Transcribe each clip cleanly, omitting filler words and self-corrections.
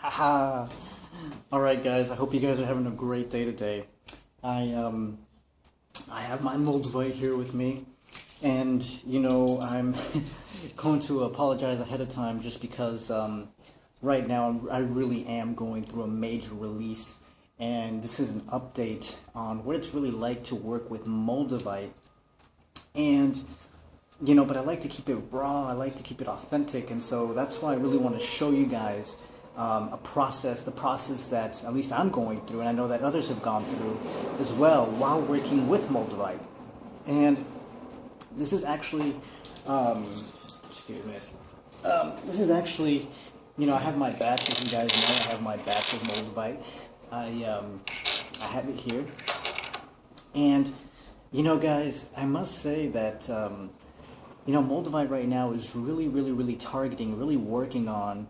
All right, guys. I hope you guys are having a great day today. I um I have my Moldavite here with me, and I'm going to apologize ahead of time just because right now I really am going through a major release, and this is an update on what it's really like to work with Moldavite. And but I like to keep it raw. I like to keep it authentic, and so that's why I really want to show you guys the process that at least I'm going through, and I know that others have gone through as well while working with Moldavite. And this is actually, excuse me, this is actually, I have my batch, as you guys know, I have my batch of Moldavite. I have it here, and guys, I must say that Moldavite right now is really, really, really targeting, really working on,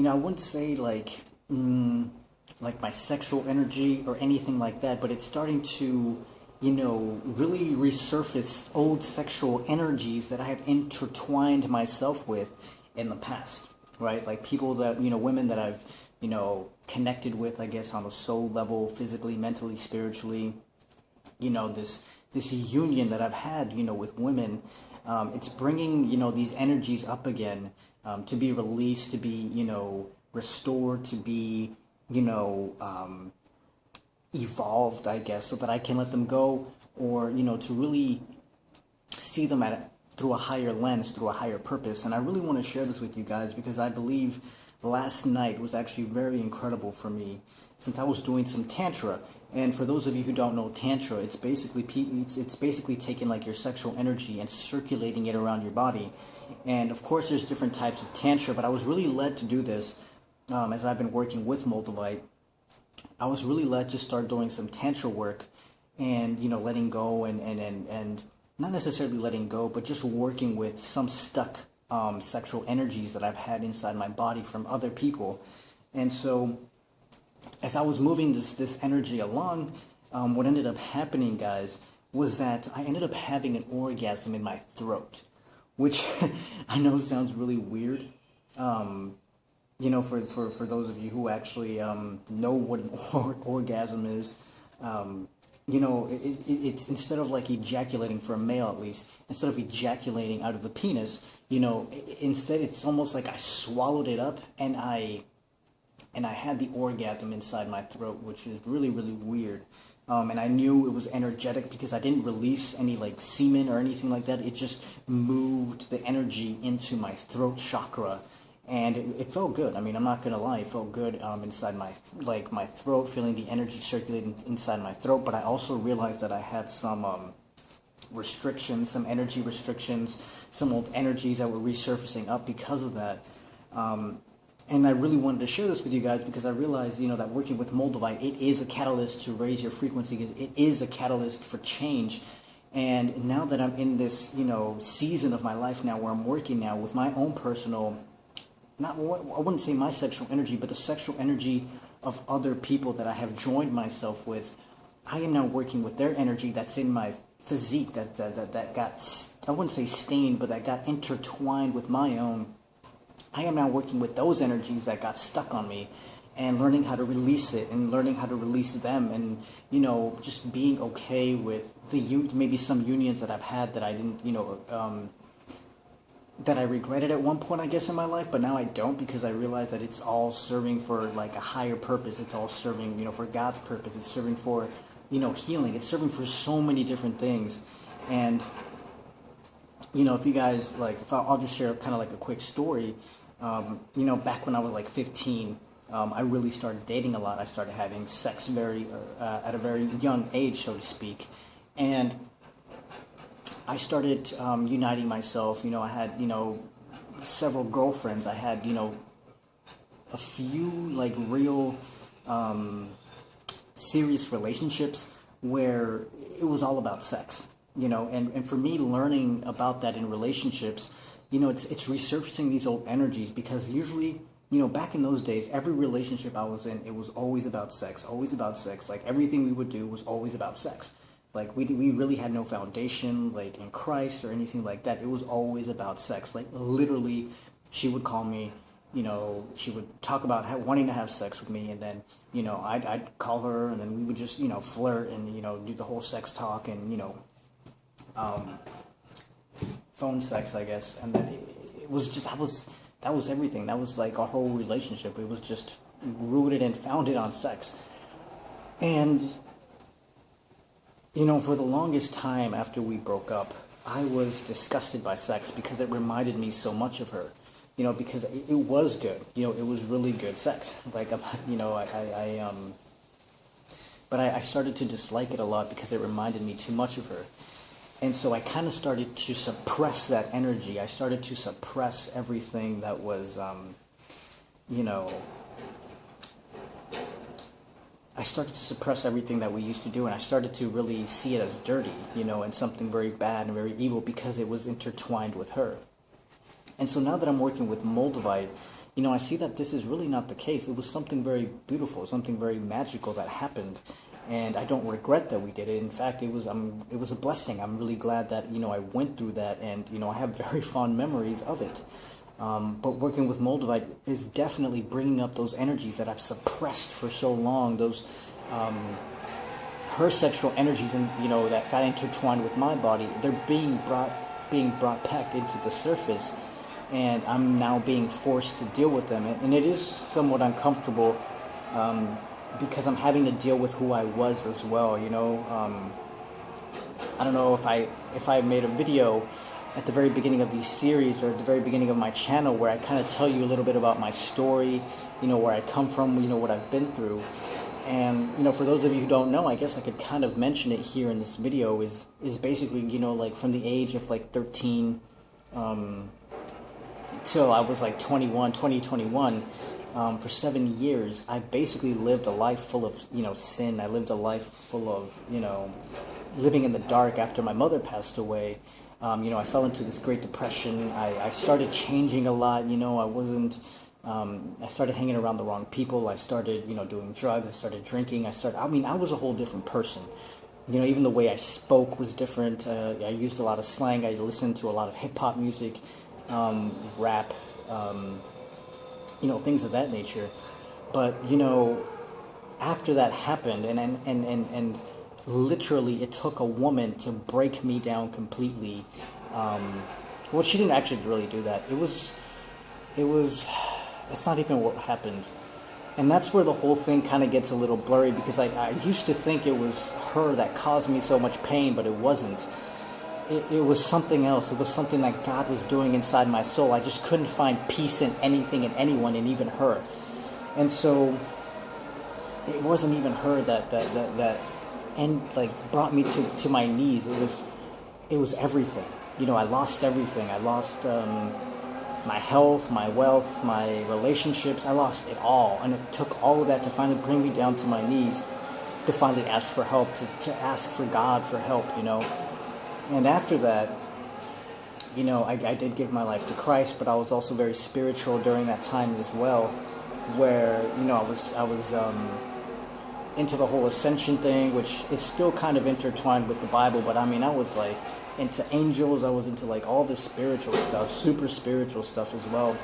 I wouldn't say like my sexual energy or anything like that, but it's starting to, really resurface old sexual energies that I have intertwined myself with in the past, right? Like people that, women that I've, connected with, I guess, on a soul level, physically, mentally, spiritually, this union that I've had, with women. It's bringing, these energies up again, to be released, to be, restored, to be, evolved, I guess, so that I can let them go, or, to really see them through a higher lens, through a higher purpose. And I really want to share this with you guys because I believe last night was actually very incredible for me, since I was doing some tantra. And for those of you who don't know tantra, it's basically taking like your sexual energy and circulating it around your body. And of course there's different types of tantra, but I was really led to do this as I've been working with Moldavite. I was really led to start doing some tantra work and letting go and not necessarily letting go, but just working with some stuck sexual energies that I've had inside my body from other people. And so as I was moving this energy along, what ended up happening, guys, was that I ended up having an orgasm in my throat, which I know sounds really weird. For those of you who actually know what an orgasm is, it's instead of like ejaculating, for a male at least, instead of ejaculating out of the penis, instead it's almost like I swallowed it up and I had the orgasm inside my throat, which is really, really weird. And I knew it was energetic because I didn't release any like semen or anything like that. It just moved the energy into my throat chakra, and it felt good. I mean, I'm not gonna lie, it felt good inside my throat, feeling the energy circulating inside my throat. But I also realized that I had some restrictions, some energy restrictions, some old energies that were resurfacing up because of that. And I really wanted to share this with you guys because I realized, that working with Moldavite, it is a catalyst to raise your frequency. It is a catalyst for change. And now that I'm in this, season of my life now where I'm working now with my own personal, I wouldn't say my sexual energy, but the sexual energy of other people that I have joined myself with, I am now working with their energy that's in my physique that got, I wouldn't say stained, but that got intertwined with my own. I am now working with those energies that got stuck on me and learning how to release it and learning how to release them, and, just being okay with maybe some unions that I've had that I didn't, that I regretted at one point, I guess, in my life, but now I don't, because I realize that it's all serving for like a higher purpose. It's all serving, for God's purpose. It's serving for, healing. It's serving for so many different things. And, if you guys, I'll just share kind of like a quick story. Back when I was like 15, I really started dating a lot. I started having sex at a very young age, so to speak. And I started uniting myself. I had, several girlfriends. I had, a few like real serious relationships where it was all about sex. And for me, learning about that in relationships, it's resurfacing these old energies, because usually, back in those days, every relationship I was in, it was always about sex, always about sex. Like everything we would do was always about sex. Like we really had no foundation, like in Christ or anything like that. It was always about sex. Like literally, she would call me she would talk about wanting to have sex with me, and then, I'd call her, and then we would just, flirt and, do the whole sex talk and, um, phone sex, I guess. And then it was just, that was everything. That was like our whole relationship. It was just rooted and founded on sex. And, for the longest time after we broke up, I was disgusted by sex because it reminded me so much of her. Because it was good. It was really good sex. Like, but I started to dislike it a lot because it reminded me too much of her. And so I kind of started to suppress that energy. I started to suppress everything that was, I started to suppress everything that we used to do, and I started to really see it as dirty, and something very bad and very evil because it was intertwined with her. And so now that I'm working with Moldavite, I see that this is really not the case. It was something very beautiful, something very magical that happened, and I don't regret that we did it. In fact, it was a blessing. I'm really glad that, I went through that, and, I have very fond memories of it. But working with Moldavite is definitely bringing up those energies that I've suppressed for so long, those her sexual energies, and that got intertwined with my body. They're being brought back into the surface, and I'm now being forced to deal with them, and it is somewhat uncomfortable because I'm having to deal with who I was as well. I don't know if I made a video at the very beginning of these series, or at the very beginning of my channel, where I kind of tell you a little bit about my story, where I come from, what I've been through. And, for those of you who don't know, I guess I could kind of mention it here in this video, is basically, like from the age of like 13 till I was like 21, for 7 years, I basically lived a life full of, sin. I lived a life full of, living in the dark after my mother passed away. I fell into this Great Depression. I started changing a lot. I wasn't, I started hanging around the wrong people. I started, doing drugs. I started drinking. I was a whole different person. Even the way I spoke was different. I used a lot of slang. I listened to a lot of hip-hop music, rap, things of that nature. But, after that happened, and literally it took a woman to break me down completely. Well, she didn't actually really do that. It's not even what happened. And that's where the whole thing kind of gets a little blurry, because I used to think it was her that caused me so much pain, but it wasn't. It was something else. It was something that God was doing inside my soul. I just couldn't find peace in anything and anyone, and even her. And so it wasn't even her that brought me to my knees. It was everything. I lost everything. I lost my health, my wealth, my relationships. I lost it all, and it took all of that to finally bring me down to my knees, to finally ask for help, to ask for God for help. And after that, I did give my life to Christ, but I was also very spiritual during that time as well, where I was into the whole ascension thing, which is still kind of intertwined with the Bible. But I was like into angels. I was into like all this spiritual stuff, super spiritual stuff as well.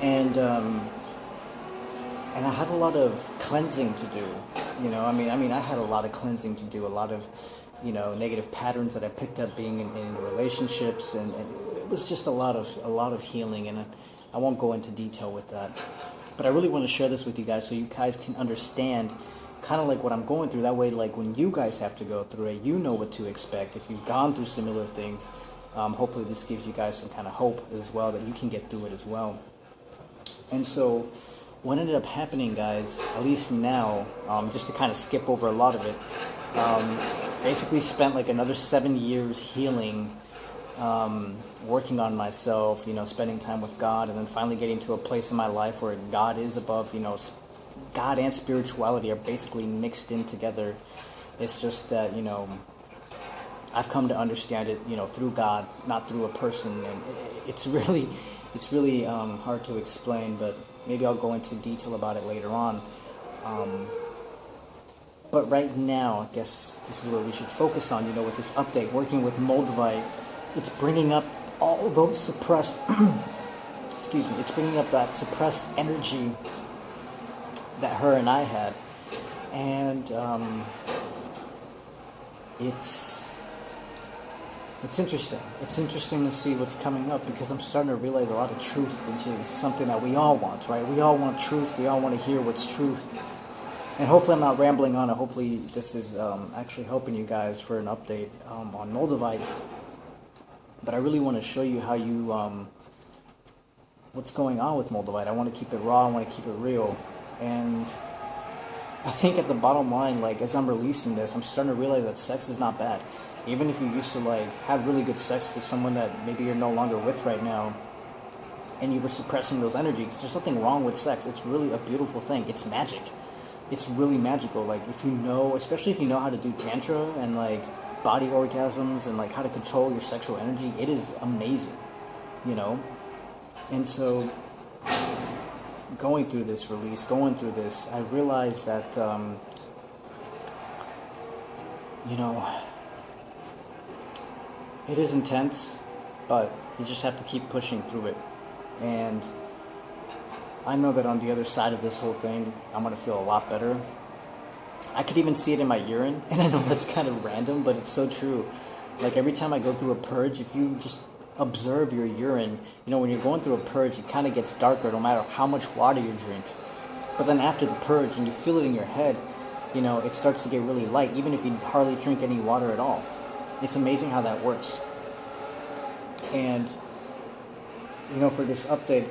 And I had a lot of cleansing to do. I had a lot of cleansing to do, a lot of negative patterns that I picked up being in relationships, and it was just a lot of healing, and I won't go into detail with that. But I really want to share this with you guys so you guys can understand kind of like what I'm going through. That way, like when you guys have to go through it, you know what to expect. If you've gone through similar things, hopefully this gives you guys some kind of hope as well, that you can get through it as well. And so what ended up happening, guys, at least now, just to kind of skip over a lot of it, basically spent like another 7 years healing, working on myself, spending time with God, and then finally getting to a place in my life where God is above, God and spirituality are basically mixed in together. It's just that, I've come to understand it, through God, not through a person, and it's really hard to explain, but maybe I'll go into detail about it later on. But right now, I guess this is where we should focus on, with this update, working with Moldavite. It's bringing up all those suppressed excuse me, it's bringing up that suppressed energy that her and I had. And it's interesting. It's interesting to see what's coming up, because I'm starting to realize a lot of truth, which is something that we all want, right? We all want truth. We all want to hear what's truth. And hopefully I'm not rambling on it. Hopefully this is actually helping you guys for an update on Moldavite. But I really want to show you how you, what's going on with Moldavite. I want to keep it raw. I want to keep it real. And I think at the bottom line, like, as I'm releasing this, I'm starting to realize that sex is not bad. Even if you used to, like, have really good sex with someone that maybe you're no longer with right now, and you were suppressing those energies, there's nothing wrong with sex. It's really a beautiful thing. It's magic. It's really magical. Like, if you know, especially if you know how to do tantra and, like, body orgasms and, like, how to control your sexual energy, it is amazing, you know? And so, going through this release, I realized that, you know, it is intense, but you just have to keep pushing through it. And I know that on the other side of this whole thing, I'm going to feel a lot better. I could even see it in my urine, and I know that's kind of random, but it's so true. Like, every time I go through a purge, if you just observe your urine, you know, when you're going through a purge, it kind of gets darker no matter how much water you drink. But then after the purge, and you feel it in your head, you know, it starts to get really light, even if you hardly drink any water at all. It's amazing how that works. And, you know, for this update,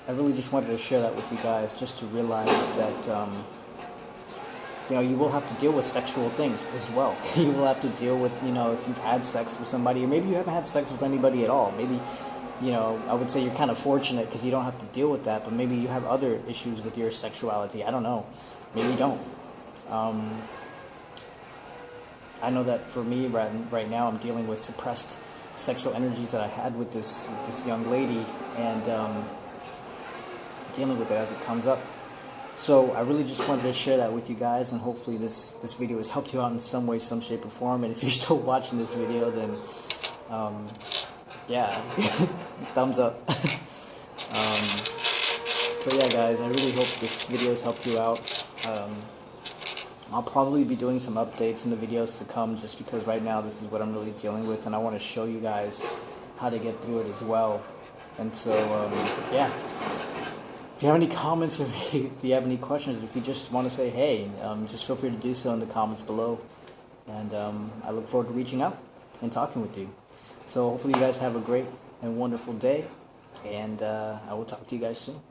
I really just wanted to share that with you guys, just to realize that, you know, you will have to deal with sexual things as well. You will have to deal with, you know, if you've had sex with somebody, or maybe you haven't had sex with anybody at all. Maybe, you know, I would say you're kind of fortunate because you don't have to deal with that, but maybe you have other issues with your sexuality. I don't know. Maybe you don't. I know that for me right now, I'm dealing with suppressed sexual energies that I had with this young lady, and dealing with it as it comes up. So I really just wanted to share that with you guys, and hopefully this video has helped you out in some way, some shape, or form. And if you're still watching this video, then yeah, thumbs up. So yeah, guys, I really hope this video has helped you out. I'll probably be doing some updates in the videos to come, just because right now this is what I'm really dealing with, and I want to show you guys how to get through it as well. And so, yeah. If you have any comments, or if you have any questions, if you just want to say hey, just feel free to do so in the comments below. And I look forward to reaching out and talking with you. So hopefully you guys have a great and wonderful day, and I will talk to you guys soon.